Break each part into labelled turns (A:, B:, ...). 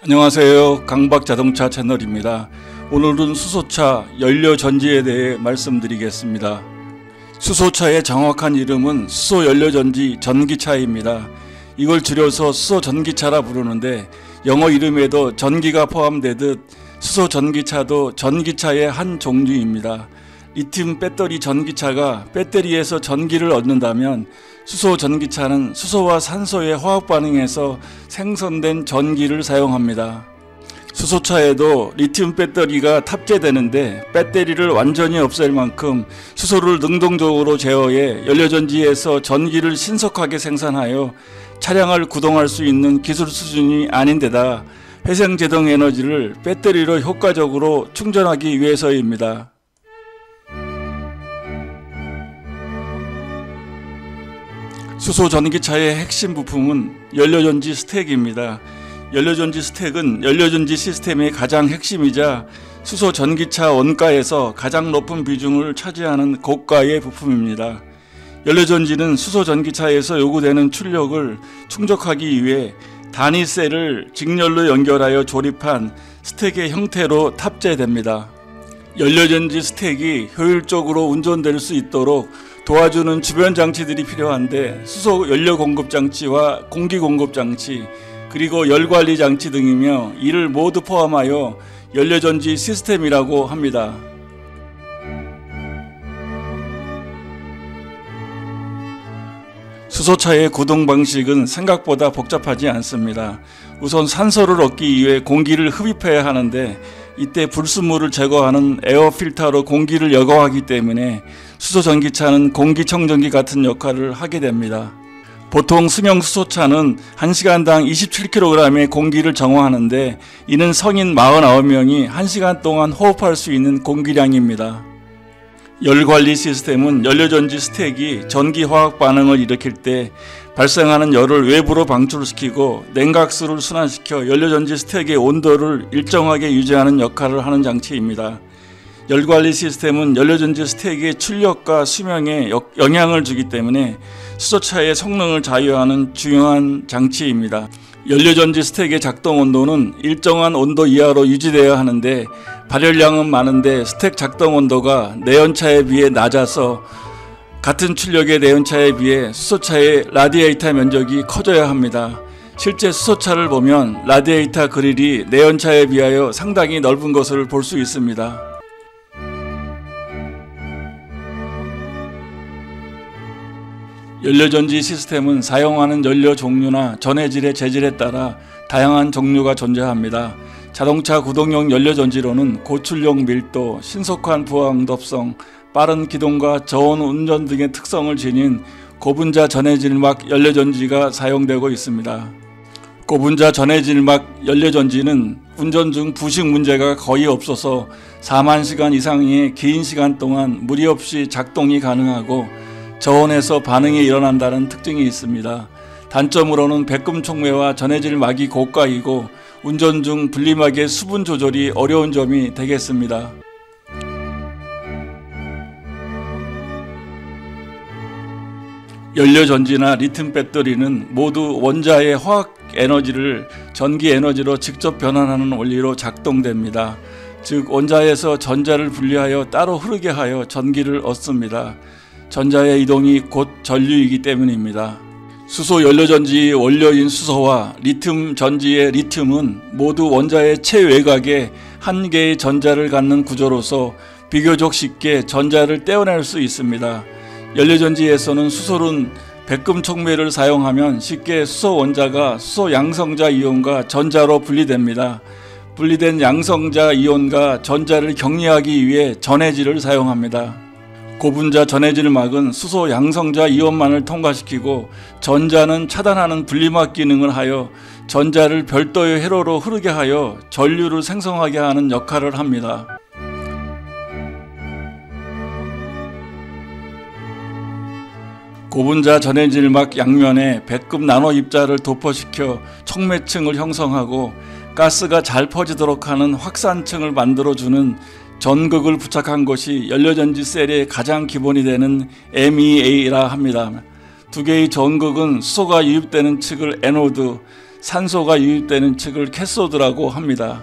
A: 안녕하세요. 강박자동차 채널입니다. 오늘은 수소차 연료전지에 대해 말씀드리겠습니다. 수소차의 정확한 이름은 수소연료전지 전기차입니다. 이걸 줄여서 수소전기차라 부르는데 영어 이름에도 전기가 포함되듯 수소전기차도 전기차의 한 종류입니다. 리튬 배터리 전기차가 배터리에서 전기를 얻는다면 수소전기차는 수소와 산소의 화학 반응에서 생성된 전기를 사용합니다. 수소차에도 리튬 배터리가 탑재되는데 배터리를 완전히 없앨 만큼 수소를 능동적으로 제어해 연료전지에서 전기를 신속하게 생산하여 차량을 구동할 수 있는 기술 수준이 아닌데다 회생제동 에너지를 배터리로 효과적으로 충전하기 위해서입니다. 수소전기차의 핵심 부품은 연료전지 스택입니다. 연료전지 스택은 연료전지 시스템의 가장 핵심이자 수소전기차 원가에서 가장 높은 비중을 차지하는 고가의 부품입니다. 연료전지는 수소전기차에서 요구되는 출력을 충족하기 위해 단위셀을 직렬로 연결하여 조립한 스택의 형태로 탑재됩니다. 연료전지 스택이 효율적으로 운전될 수 있도록 도와주는 주변 장치들이 필요한데 수소 연료 공급 장치와 공기 공급 장치 그리고 열 관리 장치 등이며 이를 모두 포함하여 연료전지 시스템이라고 합니다. 수소차의 구동 방식은 생각보다 복잡하지 않습니다. 우선 산소를 얻기 위해 공기를 흡입해야 하는데 이때 불순물을 제거하는 에어 필터로 공기를 여과하기 때문에 수소전기차는 공기청정기 같은 역할을 하게 됩니다. 보통 승용 수소차는 1시간당 27kg의 공기를 정화하는데 이는 성인 49명이 1시간 동안 호흡할 수 있는 공기량입니다. 열관리 시스템은 연료전지 스택이 전기화학 반응을 일으킬 때 발생하는 열을 외부로 방출시키고 냉각수를 순환시켜 연료전지 스택의 온도를 일정하게 유지하는 역할을 하는 장치입니다. 열관리 시스템은 연료전지 스택의 출력과 수명에 영향을 주기 때문에 수소차의 성능을 좌우하는 중요한 장치입니다. 연료전지 스택의 작동 온도는 일정한 온도 이하로 유지되어야 하는데 발열량은 많은데 스택 작동 온도가 내연차에 비해 낮아서 같은 출력의 내연차에 비해 수소차의 라디에이터 면적이 커져야 합니다. 실제 수소차를 보면 라디에이터 그릴이 내연차에 비하여 상당히 넓은 것을 볼 수 있습니다. 연료전지 시스템은 사용하는 연료 종류나 전해질의 재질에 따라 다양한 종류가 존재합니다. 자동차 구동용 연료전지로는 고출력 밀도, 신속한 부하 응답성, 빠른 기동과 저온 운전 등의 특성을 지닌 고분자 전해질막 연료전지가 사용되고 있습니다. 고분자 전해질막 연료전지는 운전 중 부식 문제가 거의 없어서 4만 시간 이상의 긴 시간 동안 무리 없이 작동이 가능하고 저온에서 반응이 일어난다는 특징이 있습니다. 단점으로는 백금 촉매와 전해질막이 고가이고 운전 중 분리막의 수분 조절이 어려운 점이 되겠습니다. 연료전지나 리튬 배터리는 모두 원자의 화학 에너지를 전기 에너지로 직접 변환하는 원리로 작동됩니다. 즉 원자에서 전자를 분리하여 따로 흐르게 하여 전기를 얻습니다. 전자의 이동이 곧 전류이기 때문입니다. 수소 연료전지의 원료인 수소와 리튬 전지의 리튬은 모두 원자의 최외곽에 한 개의 전자를 갖는 구조로서 비교적 쉽게 전자를 떼어낼 수 있습니다. 연료전지에서는 수소는 백금 촉매를 사용하면 쉽게 수소 원자가 수소 양성자 이온과 전자로 분리됩니다. 분리된 양성자 이온과 전자를 격리하기 위해 전해질을 사용합니다. 고분자 전해질막은 수소 양성자 이온만을 통과시키고 전자는 차단하는 분리막 기능을 하여 전자를 별도의 회로로 흐르게 하여 전류를 생성하게 하는 역할을 합니다. 고분자 전해질막 양면에 백금 나노 입자를 도포시켜 촉매층을 형성하고 가스가 잘 퍼지도록 하는 확산층을 만들어주는 전극을 부착한 것이 연료전지 셀의 가장 기본이 되는 MEA라 합니다. 두 개의 전극은 수소가 유입되는 측을 에노드, 산소가 유입되는 측을 캐소드라고 합니다.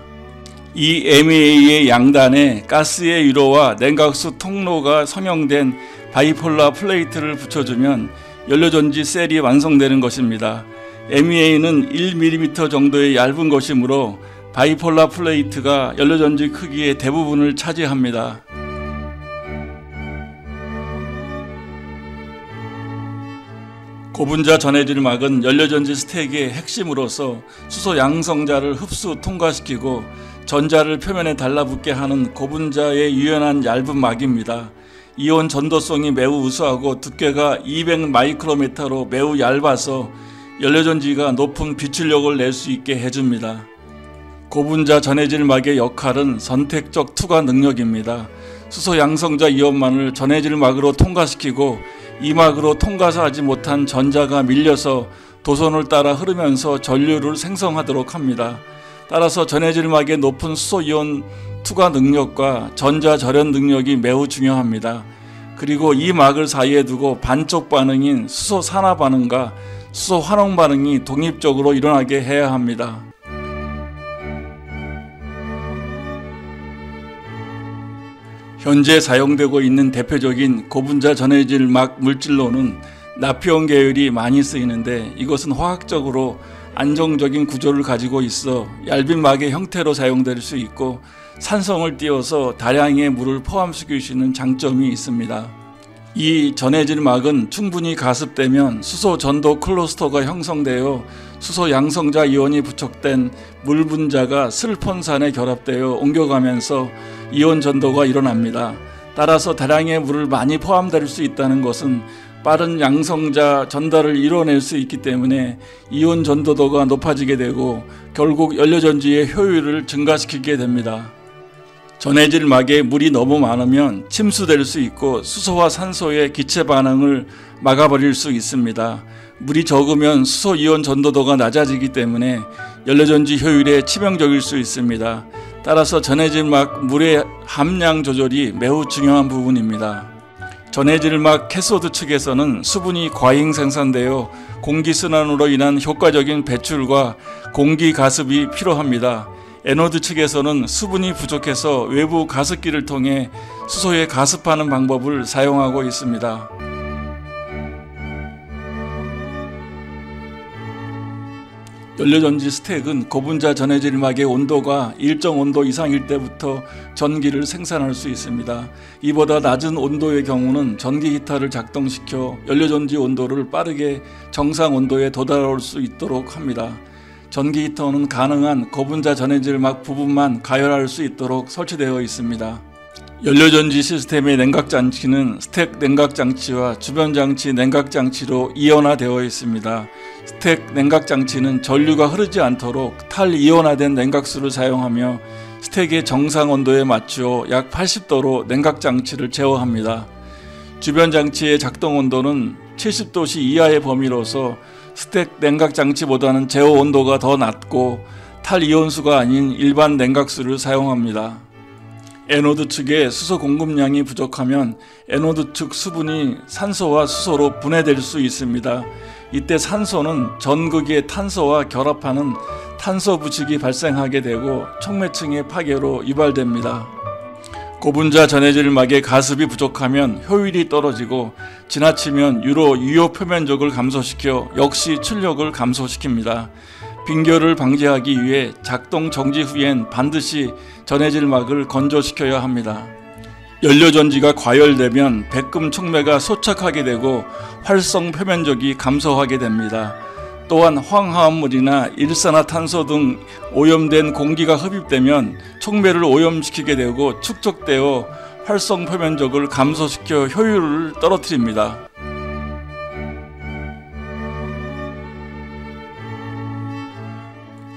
A: 이 MEA의 양단에 가스의 위로와 냉각수 통로가 성형된 바이폴라 플레이트를 붙여주면 연료전지 셀이 완성되는 것입니다. MEA는 1mm 정도의 얇은 것이므로 바이폴라 플레이트가 연료전지 크기의 대부분을 차지합니다. 고분자 전해질막은 연료전지 스택의 핵심으로서 수소 양성자를 흡수 통과시키고 전자를 표면에 달라붙게 하는 고분자의 유연한 얇은 막입니다. 이온 전도성이 매우 우수하고 두께가 200 마이크로미터로 매우 얇아서 연료전지가 높은 비출력을 낼 수 있게 해줍니다. 고분자 전해질막의 역할은 선택적 투과 능력입니다. 수소 양성자 이온만을 전해질막으로 통과시키고 이 막으로 통과하지 못한 전자가 밀려서 도선을 따라 흐르면서 전류를 생성하도록 합니다. 따라서 전해질막의 높은 수소이온 투과 능력과 전자 절연 능력이 매우 중요합니다. 그리고 이 막을 사이에 두고 반쪽 반응인 수소 산화 반응과 수소 환원 반응이 독립적으로 일어나게 해야 합니다. 현재 사용되고 있는 대표적인 고분자 전해질막 물질로는 나피온 계열이 많이 쓰이는데 이것은 화학적으로 안정적인 구조를 가지고 있어 얇은 막의 형태로 사용될 수 있고 산성을 띄워서 다량의 물을 포함시킬 수 있는 장점이 있습니다. 이 전해질막은 충분히 가습되면 수소 전도 클러스터가 형성되어 수소 양성자 이온이 부착된 물 분자가 슬폰산에 결합되어 옮겨가면서 이온 전도가 일어납니다. 따라서 다량의 물을 많이 포함될 수 있다는 것은 빠른 양성자 전달을 이뤄낼 수 있기 때문에 이온 전도도가 높아지게 되고 결국 연료전지의 효율을 증가시키게 됩니다. 전해질막에 물이 너무 많으면 침수될 수 있고 수소와 산소의 기체 반응을 막아버릴 수 있습니다. 물이 적으면 수소 이온 전도도가 낮아지기 때문에 연료전지 효율에 치명적일 수 있습니다. 따라서 전해질막 물의 함량 조절이 매우 중요한 부분입니다. 전해질막 캐소드 측에서는 수분이 과잉 생산되어 공기순환으로 인한 효과적인 배출과 공기 가습이 필요합니다. 에노드 측에서는 수분이 부족해서 외부 가습기를 통해 수소에 가습하는 방법을 사용하고 있습니다. 연료전지 스택은 고분자 전해질막의 온도가 일정 온도 이상일 때부터 전기를 생산할 수 있습니다. 이보다 낮은 온도의 경우는 전기 히터를 작동시켜 연료전지 온도를 빠르게 정상 온도에 도달할 수 있도록 합니다. 전기 히터는 가능한 고분자 전해질막 부분만 가열할 수 있도록 설치되어 있습니다. 연료전지 시스템의 냉각장치는 스택 냉각장치와 주변장치 냉각장치로 이온화되어 있습니다. 스택 냉각장치는 전류가 흐르지 않도록 탈이온화된 냉각수를 사용하며 스택의 정상 온도에 맞추어 약 80도로 냉각장치를 제어합니다. 주변장치의 작동 온도는 70도씨 이하의 범위로서 스택 냉각장치보다는 제어 온도가 더 낮고 탈이온수가 아닌 일반 냉각수를 사용합니다. 에노드 측의 수소 공급량이 부족하면 에노드 측 수분이 산소와 수소로 분해될 수 있습니다. 이때 산소는 전극의 탄소와 결합하는 탄소 부식이 발생하게 되고 촉매층의 파괴로 유발됩니다. 고분자 전해질막의 가습이 부족하면 효율이 떨어지고 지나치면 유효 표면적을 감소시켜 역시 출력을 감소시킵니다. 빙결을 방지하기 위해 작동 정지 후엔 반드시 전해질막을 건조시켜야 합니다. 연료전지가 과열되면 백금 촉매가 소착하게 되고 활성 표면적이 감소하게 됩니다. 또한 황화합물이나 일산화탄소 등 오염된 공기가 흡입되면 촉매를 오염시키게 되고 축적되어 활성 표면적을 감소시켜 효율을 떨어뜨립니다.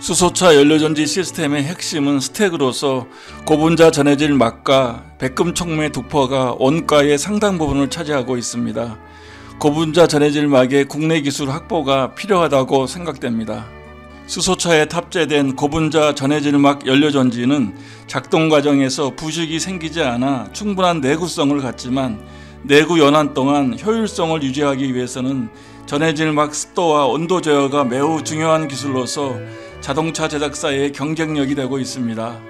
A: 수소차 연료전지 시스템의 핵심은 스택으로서 고분자 전해질막과 백금 촉매 두퍼가 원가의 상당 부분을 차지하고 있습니다. 고분자 전해질막의 국내 기술 확보가 필요하다고 생각됩니다. 수소차에 탑재된 고분자 전해질막 연료전지는 작동 과정에서 부식이 생기지 않아 충분한 내구성을 갖지만 내구 연한 동안 효율성을 유지하기 위해서는 전해질 막 습도와 온도 제어가 매우 중요한 기술로서 자동차 제작사의 경쟁력이 되고 있습니다.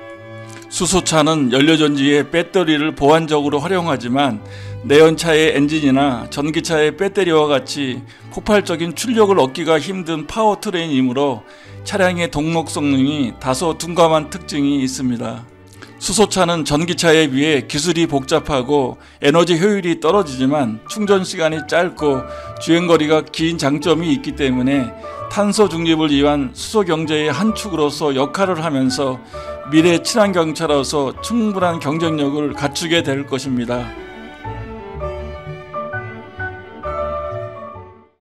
A: 수소차는 연료전지에 배터리를 보완적으로 활용하지만 내연차의 엔진이나 전기차의 배터리와 같이 폭발적인 출력을 얻기가 힘든 파워트레인이므로 차량의 동력 성능이 다소 둔감한 특징이 있습니다. 수소차는 전기차에 비해 기술이 복잡하고 에너지 효율이 떨어지지만 충전 시간이 짧고 주행거리가 긴 장점이 있기 때문에 탄소 중립을 위한 수소 경제의 한 축으로서 역할을 하면서 미래 친환경차로서 충분한 경쟁력을 갖추게 될 것입니다.